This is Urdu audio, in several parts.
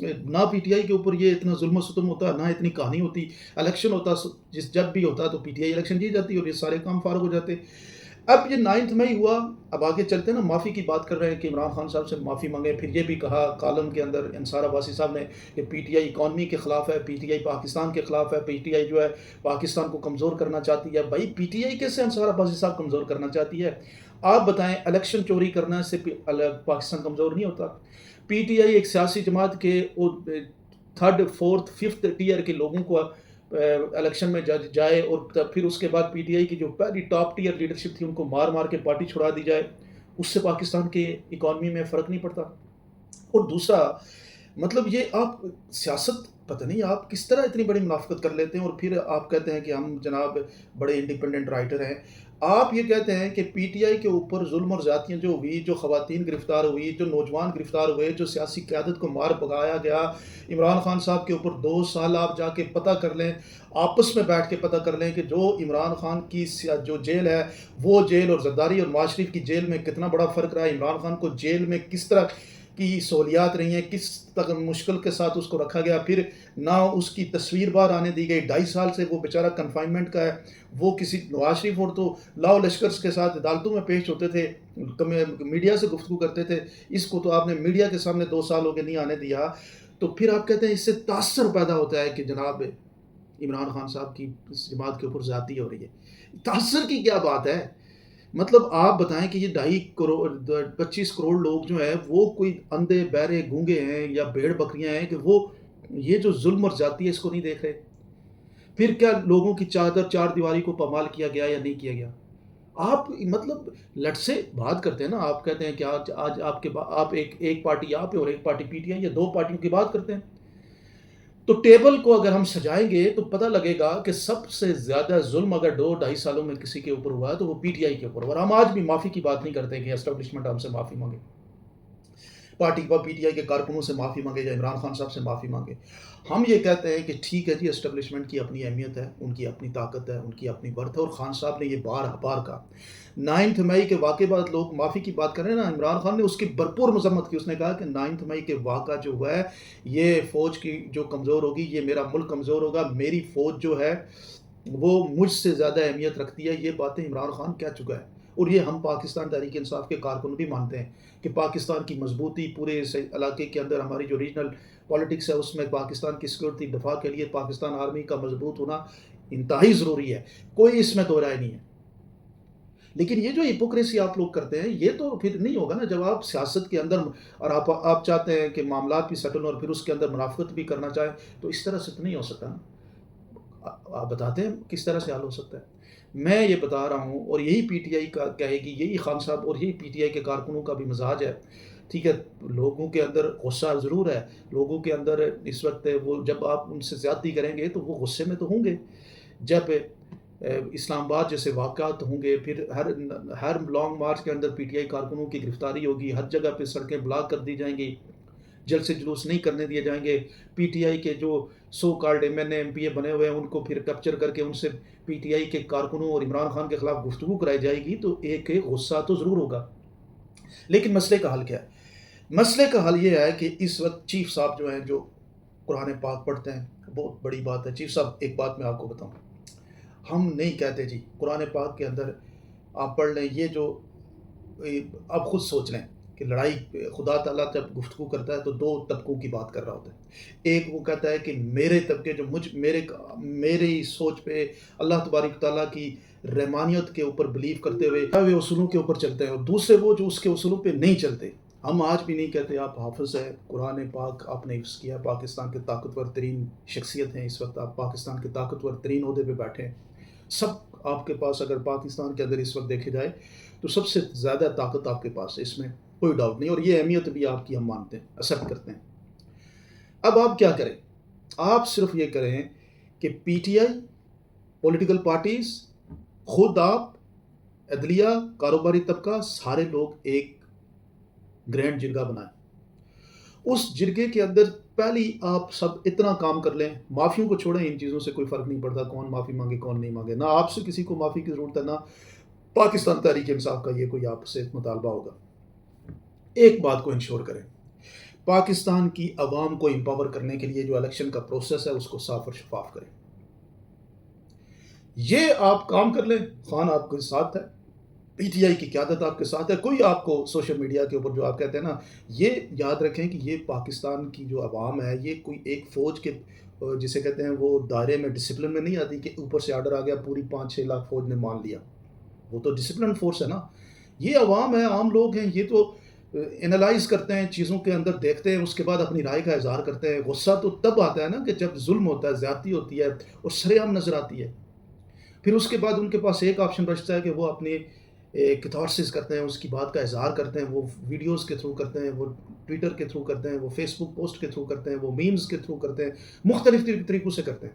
نہ پی ٹی آئی کے اوپر یہ اتنا ظلم و ستم ہوتا، نہ اتنی کہانی ہوتی، الیکشن ہوتا، جب بھی ہوتا تو پی ٹی آئی الیکشن جیت جاتی اور یہ سارے کام فارغ ہو جاتے۔ اب یہ 9 مئی ہوا، اب آگے چلتے ہیں نا، معافی کی بات کر رہے ہیں کہ عمران خان صاحب سے معافی مانگے، پھر یہ بھی کہا کالم کے اندر انصار عباسی صاحب نے کہ پی ٹی آئی اکانومی کے خلاف ہے، پی ٹی آئی پاکستان کے خلاف ہے، پی ٹی آئی جو ہے پاکستان کو کمزور کرنا چاہتی ہے۔ بھائی پی ٹی آئی کیسے انصار عباسی صاحب کمزور کرنا چاہتی ہے؟ آپ بتائیں، الیکشن چوری کرنے سے پاکستان کمزور نہیں ہوتا؟ پی ٹی آئی ایک سیاسی جماعت کے تھرڈ فورتھ ففتھ ٹیئر کے لوگوں کو الیکشن میں جائے اور پھر اس کے بعد پی ٹی آئی کی جو پہلی ٹاپ ٹیئر لیڈرشپ تھی ان کو مار مار کے پارٹی چھڑا دی جائے، اس سے پاکستان کے اکانومی میں فرق نہیں پڑتا۔ اور دوسرا مطلب یہ آپ سیاست پتہ نہیں آپ کس طرح اتنی بڑی منافقت کر لیتے ہیں، اور پھر آپ کہتے ہیں کہ ہم جناب بڑے انڈیپینڈنٹ رائٹر ہیں۔ آپ یہ کہتے ہیں کہ پی ٹی آئی کے اوپر ظلم اور زیادتیاں جو ہوئی، جو خواتین گرفتار ہوئی، جو نوجوان گرفتار ہوئے، جو سیاسی قیادت کو مار بگایا گیا، عمران خان صاحب کے اوپر 2 سال آپ جا کے پتہ کر لیں، آپس میں بیٹھ کے پتہ کر لیں کہ جو عمران خان کی جو جیل ہے وہ جیل اور زرداری اور نواز شریف کی جیل میں کتنا بڑا فرق رہا ہے، عمران خان کو جیل میں کس طرح کی سہولیات رہی ہیں، کس مشکل کے ساتھ اس کو رکھا گیا، پھر نہ اس کی تصویر باہر آنے دی گئی، 2.5 سال سے وہ بیچارہ کنفائنمنٹ کا ہے، وہ کسی نواز شریف اور تو لاؤ لشکر کے ساتھ عدالتوں میں پیش ہوتے تھے، میڈیا سے گفتگو کرتے تھے، اس کو تو آپ نے میڈیا کے سامنے 2 سال ہو کے نہیں آنے دیا۔ تو پھر آپ کہتے ہیں اس سے تاثر پیدا ہوتا ہے کہ جناب عمران خان صاحب کی اس جماعت کے اوپر زیادتی ہو رہی ہے۔ تاثر کی کیا بات ہے؟ مطلب آپ بتائیں کہ یہ 25 کروڑ لوگ جو ہیں وہ کوئی اندھے بہرے گونگے ہیں یا بھیڑ بکریاں ہیں کہ وہ یہ جو ظلم اور زیادتی ہے اس کو نہیں دیکھ رہے؟ پھر کیا لوگوں کی چادر چار دیواری کو پامال کیا گیا یا نہیں کیا گیا؟ آپ مطلب لٹ سے بات کرتے ہیں نا، آپ کہتے ہیں کہ آج آپ ایک پارٹی آپ اور ایک پارٹی پی ٹی آئی یا 2 پارٹیوں کی بات کرتے ہیں، تو ٹیبل کو اگر ہم سجائیں گے تو پتہ لگے گا کہ سب سے زیادہ ظلم اگر 2-2.5 سالوں میں کسی کے اوپر ہوا ہے تو وہ پی ٹی آئی کے اوپر ہوا، اور ہم آج بھی معافی کی بات نہیں کرتے کہ اسٹیبلشمنٹ ہم سے معافی مانگے، پارٹی کا پی ٹی آئی کے کارکنوں سے معافی مانگے یا عمران خان صاحب سے معافی مانگے۔ ہم یہ کہتے ہیں کہ ٹھیک ہے جی، اسٹیبلشمنٹ کی اپنی اہمیت ہے، ان کی اپنی طاقت ہے، ان کی اپنی برتھ ہے، اور خان صاحب نے یہ بار کہا۔ 9 مئی کے واقعے بعد لوگ معافی کی بات کر رہے ہیں نا، عمران خان نے اس کی بھرپور مذمت کی، اس نے کہا کہ 9 مئی کے واقعہ جو ہوا ہے یہ فوج کی جو کمزور ہوگی، یہ میرا ملک کمزور ہوگا، میری فوج جو ہے وہ مجھ سے زیادہ اہمیت رکھتی ہے، یہ باتیں عمران خان کہہ چکا ہے، اور یہ ہم پاکستان تحریک انصاف کے کارکن بھی مانتے ہیں کہ پاکستان کی مضبوطی پورے اس علاقے کے اندر، ہماری جو ریجنل پالیٹکس ہے اس میں پاکستان کی سیکورٹی دفاع کے لیے پاکستان آرمی کا مضبوط ہونا انتہائی ضروری ہے، کوئی اس میں دو رائے نہیں ہے۔ لیکن یہ جو ہپوکریسی آپ لوگ کرتے ہیں یہ تو پھر نہیں ہوگا نا، جب آپ سیاست کے اندر اور آپ چاہتے ہیں کہ معاملات بھی سیٹل اور پھر اس کے اندر منافقت بھی کرنا چاہیں، تو اس طرح سے تو نہیں ہو سکتا نا۔ آپ بتاتے ہیں کس طرح سے حل ہو سکتا ہے؟ میں یہ بتا رہا ہوں، اور یہی پی ٹی آئی کا کہے گی، یہی خان صاحب اور یہی پی ٹی آئی کے کارکنوں کا بھی مزاج ہے، ٹھیک ہے؟ لوگوں کے اندر غصہ ضرور ہے، لوگوں کے اندر اس وقت وہ جب آپ ان سے زیادتی کریں گے تو وہ غصے میں تو ہوں گے، جب اسلام آباد جیسے واقعات ہوں گے، پھر ہر لانگ مارچ کے اندر پی ٹی آئی کارکنوں کی گرفتاری ہوگی، ہر جگہ پہ سڑکیں بلاک کر دی جائیں گی، جلسے جلوس نہیں کرنے دیے جائیں گے، پی ٹی آئی کے جو so called M N A M P A بنے ہوئے ہیں ان کو پھر کیپچر کر کے ان سے پی ٹی آئی کے کارکنوں اور عمران خان کے خلاف گفتگو کرائی جائے گی، تو ایک غصہ تو ضرور ہوگا۔ لیکن مسئلے کا حل کیا ہے؟ مسئلے کا حل یہ ہے کہ اس وقت چیف صاحب جو ہیں جو قرآن پاک پڑھتے ہیں، بہت بڑی بات ہے چیف صاحب، ایک بات میں آپ کو بتاؤں، ہم نہیں کہتے جی قرآن پاک کے اندر آپ پڑھ لیں، یہ جو آپ خود سوچ لیں کہ لڑائی خدا تعالیٰ جب گفتگو کرتا ہے تو 2 طبقوں کی بات کر رہا ہوتا ہے، ایک وہ کہتا ہے کہ میرے طبقے جو میری سوچ پہ اللہ تبارک تعالیٰ کی رحمانیت کے اوپر بلیو کرتے ہوئے اصولوں کے اوپر چلتے ہیں، اور دوسرے وہ جو اس کے اصولوں پہ نہیں چلتے۔ ہم آج بھی نہیں کہتے آپ حافظ ہیں، قرآن پاک آپ نے حفظ کیا، پاکستان کے طاقتور ترین شخصیت ہیں، اس وقت آپ پاکستان کے طاقتور ترین عہدے پہ بیٹھے ہیں، سب آپ کے پاس اگر پاکستان کے اندر اس وقت دیکھے جائے تو سب سے زیادہ طاقت آپ کے پاس ہے، اس میں کوئی ڈاؤٹ نہیں، اور یہ اہمیت بھی آپ کی ہم مانتے ہیں، ایکسیپٹ کرتے ہیں۔ اب آپ کیا کریں؟ آپ صرف یہ کریں کہ P T I, political parties, خود آپ، عدلیہ، کاروباری طبقہ، سارے لوگ ایک گرینڈ جرگہ بنائیں، اس جرگے کے اندر پہلی آپ سب اتنا کام کر لیں، معافیوں کو چھوڑیں، ان چیزوں سے کوئی فرق نہیں پڑتا کون معافی مانگے کون نہیں مانگے، نہ آپ سے کسی کو معافی کی ضرورت ہے، نہ پاکستان تحریک انصاف کا یہ کوئی آپ سے مطالبہ ہوگا۔ ایک بات کو انشور کریں، پاکستان کی عوام کو امپاور کرنے کے لیے جو الیکشن کا پروسیس ہے اس کو صاف اور شفاف کریں. یہ آپ کام کر لیں، خان آپ کے ساتھ ہے، پی ٹی آئی کی قیادت آپ کے ساتھ ہے. کوئی آپ کو سوشل میڈیا کے اوپر جو آپ کہتے ہیں نا، یہ یاد رکھیں کہ یہ پاکستان کی جو عوام ہے یہ کوئی ایک فوج کے جسے کہتے ہیں وہ دائرے میں ڈسپلن میں نہیں آتی کہ اوپر سے آرڈر آ گیا پوری 5-6 لاکھ فوج نے مان لیا. وہ تو ڈسپلن فورس ہے نا. یہ عوام ہے، عام لوگ ہیں، یہ تو انالائز کرتے ہیں، چیزوں کے اندر دیکھتے ہیں، اس کے بعد اپنی رائے کا اظہار کرتے ہیں. غصہ تو تب آتا ہے نا کہ جب ظلم ہوتا ہے، زیادتی ہوتی ہے اور سرے عام نظر آتی ہے. پھر اس کے بعد ان کے پاس ایک آپشن بچتا ہے کہ وہ اپنے کتھارسس کرتے ہیں، اس کی بات کا اظہار کرتے ہیں. وہ ویڈیوز کے تھرو کرتے ہیں، وہ ٹویٹر کے تھرو کرتے ہیں، وہ فیس بک پوسٹ کے تھرو کرتے ہیں، وہ میمز کے تھرو کرتے ہیں، مختلف طریقوں سے کرتے ہیں.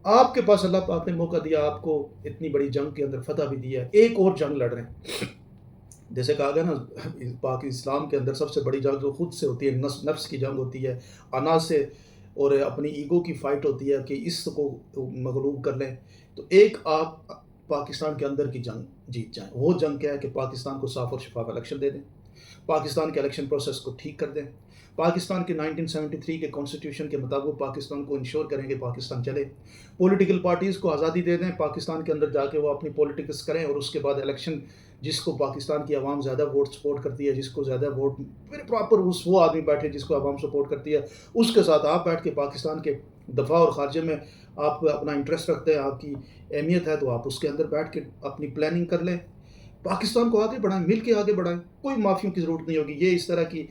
آپ کے پاس اللہ پاک نے موقع دیا، آپ کو اتنی بڑی جنگ کے اندر فتح بھی دیا ہے، ایک اور جنگ لڑ رہے ہیں. جیسے کہا گیا نا، پاک اسلام کے اندر سب سے بڑی جنگ جو خود سے ہوتی ہے، نفس کی جنگ ہوتی ہے، انا سے، اور اپنی ایگو کی فائٹ ہوتی ہے کہ اس کو مغلوب کر لیں. تو ایک آپ پاکستان کے اندر کی جنگ جیت جائیں. وہ جنگ کیا ہے کہ پاکستان کو صاف اور شفاف الیکشن دے دیں، پاکستان کے الیکشن پروسیس کو ٹھیک کر دیں، پاکستان کے 1973 کے کانسٹیٹیوشن کے مطابق پاکستان کو انشور کریں کہ پاکستان چلے، پولیٹیکل پارٹیز کو آزادی دے دیں، پاکستان کے اندر جا کے وہ اپنی پولیٹکس کریں، اور اس کے بعد الیکشن جس کو پاکستان کی عوام زیادہ ووٹ سپورٹ کرتی ہے، جس کو زیادہ ووٹ، پھر پراپر وہ آدمی بیٹھے جس کو عوام سپورٹ کرتی ہے، اس کے ساتھ آپ بیٹھ کے پاکستان کے دفاع اور خارجہ میں آپ اپنا انٹرسٹ رکھتے ہیں، آپ کی اہمیت ہے، تو آپ اس کے اندر بیٹھ کے اپنی پلاننگ کر لیں، پاکستان کو آگے بڑھائیں، مل کے آگے بڑھائیں. کوئی معافیوں کی ضرورت نہیں ہوگی. یہ اس طرح کی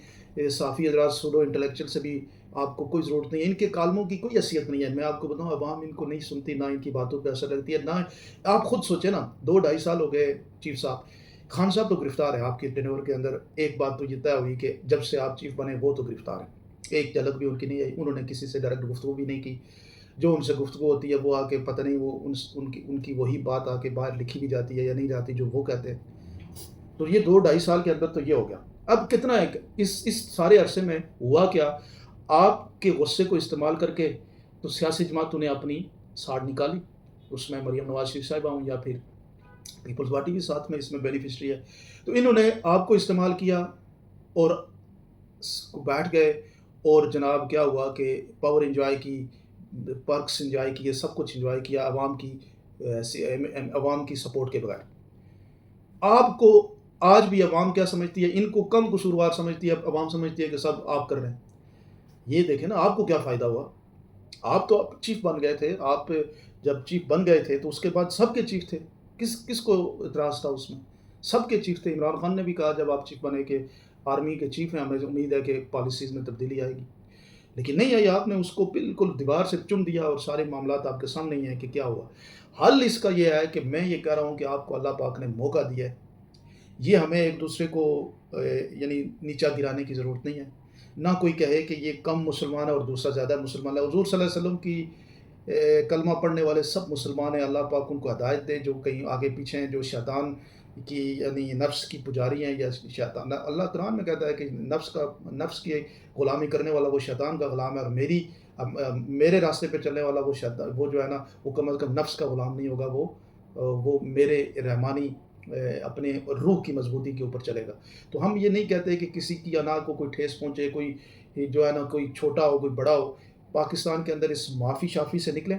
صافی حضرات سوڈو انٹلیکچوئل سے بھی آپ کو کوئی ضرورت نہیں ہے. ان کے کالموں کی کوئی حیثیت نہیں ہے. میں آپ کو بتاؤں، عوام ان کو نہیں سنتی، نہ ان کی باتوں پہ اثر لگتی ہے، نہ آپ خود سوچیں نا. 2-2.5 سال ہو گئے چیف صاحب. خان صاحب تو گرفتار ہیں آپ کی ٹینور کے اندر. ایک بات تو یہ طے ہوئی کہ جب سے آپ چیف بنے وہ تو گرفتار ہیں. ایک جھلک بھی ان کی نہیں آئی. انہوں نے کسی سے ڈائریکٹ گفتگو بھی نہیں کی. جو ان سے گفتگو ہوتی ہے وہ آ کے پتہ نہیں وہ ان کی وہی بات آ کے باہر لکھی بھی جاتی ہے یا نہیں جاتی جو وہ کہتے ہیں. تو یہ 2-2.5 سال کے اندر تو یہ ہو گیا. اب کتنا ہے اس سارے عرصے میں ہوا کیا؟ آپ کے غصے کو استعمال کر کے تو سیاسی جماعتوں نے اپنی ساڑھ نکالی. اس میں مریم نواز شریف صاحبہ ہوں یا پھر پیپلز پارٹی بھی ساتھ میں اس میں بینیفیشری ہے. تو انہوں نے آپ کو استعمال کیا اور بیٹھ گئے، اور جناب کیا ہوا کہ پاور انجوائے کی، پرکس انجوائے کی، یہ سب کچھ انجوائے کیا عوام کی سپورٹ کے بغیر. آپ کو آج بھی عوام کیا سمجھتی ہے؟ ان کو کم قصوروار سمجھتی ہے، عوام سمجھتی ہے کہ سب آپ کر رہے ہیں. یہ دیکھیں نا، آپ کو کیا فائدہ ہوا؟ آپ تو چیف بن گئے تھے. آپ جب چیف بن گئے تھے تو اس کے بعد سب کے چیف تھے. کس کو اعتراض تھا اس میں؟ سب کے چیف تھے. عمران خان نے بھی کہا جب آپ چیف بنے کہ آرمی کے چیف ہیں، ہمیں امید ہے کہ پالیسیز میں تبدیلی آئے گی. لیکن نہیں آئی. آپ نے اس کو بالکل دیوار سے چن دیا اور سارے معاملات آپ کے سامنے ہی ہیں کہ کیا ہوا. حل اس کا یہ ہے کہ میں یہ کہہ رہا ہوں کہ آپ کو اللہ پاک نے موقع دیا ہے. یہ ہمیں ایک دوسرے کو یعنی نیچا گرانے کی ضرورت نہیں ہے. نہ کوئی کہے کہ یہ کم مسلمان ہے اور دوسرا زیادہ مسلمان ہے. حضور صلی اللہ علیہ وسلم کی کلمہ پڑھنے والے سب مسلمان ہیں. اللہ پاک ان کو ہدایت دے. جو کہیں آگے پیچھے ہیں، جو شیطان کی یعنی نفس کی پجاری ہیں یا شیطان، اللہ قرآن میں کہتا ہے کہ نفس کی غلامی کرنے والا وہ شیطان کا غلام ہے، اور میرے راستے پہ چلنے والا وہ شیطان، وہ جو ہے نا، وہ کم از کم نفس کا غلام نہیں ہوگا، وہ میرے رحمانی اپنے روح کی مضبوطی کے اوپر چلے گا. تو ہم یہ نہیں کہتے کہ کسی کی انا کو کوئی ٹھیس پہنچے، کوئی جو ہے نا کوئی چھوٹا ہو کوئی بڑا ہو. پاکستان کے اندر اس معافی شافی سے نکلیں.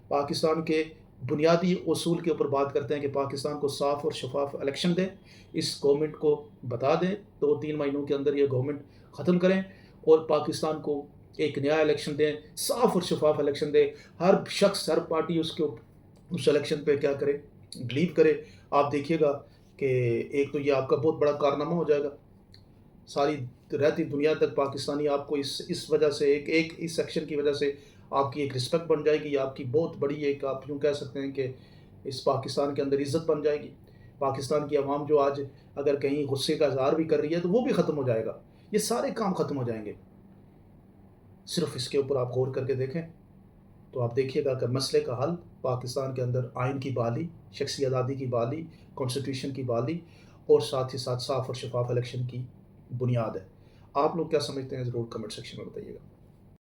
پاکستان کے بنیادی اصول کے اوپر بات کرتے ہیں کہ پاکستان کو صاف اور شفاف الیکشن دیں. اس گورنمنٹ کو بتا دیں 2-3 مہینوں کے اندر یہ گورنمنٹ ختم کریں، اور پاکستان کو ایک نیا الیکشن دیں، صاف اور شفاف الیکشن دیں. ہر شخص، ہر پارٹی اس الیکشن پہ کیا کرے، بلیو کرے. آپ دیکھیے گا کہ ایک تو یہ آپ کا بہت بڑا کارنامہ ہو جائے گا. ساری رہتی دنیا تک پاکستانی آپ کو اس وجہ سے ایک اس ایکشن کی وجہ سے آپ کی ایک رسپیکٹ بن جائے گی. آپ کی بہت بڑی ایک، آپ یوں کہہ سکتے ہیں کہ اس پاکستان کے اندر عزت بن جائے گی. پاکستان کی عوام جو آج اگر کہیں غصے کا اظہار بھی کر رہی ہے تو وہ بھی ختم ہو جائے گا. یہ سارے کام ختم ہو جائیں گے. صرف اس کے اوپر آپ غور کر کے دیکھیں تو آپ دیکھیے گا کہ مسئلے کا حل پاکستان کے اندر آئین کی بحالی، شخصی آزادی کی بحالی، کانسٹیٹیوشن کی بحالی، اور ساتھ ہی ساتھ صاف اور شفاف الیکشن کی بنیاد ہے. آپ لوگ کیا سمجھتے ہیں ضرور کمنٹ سیکشن میں بتائیے گا.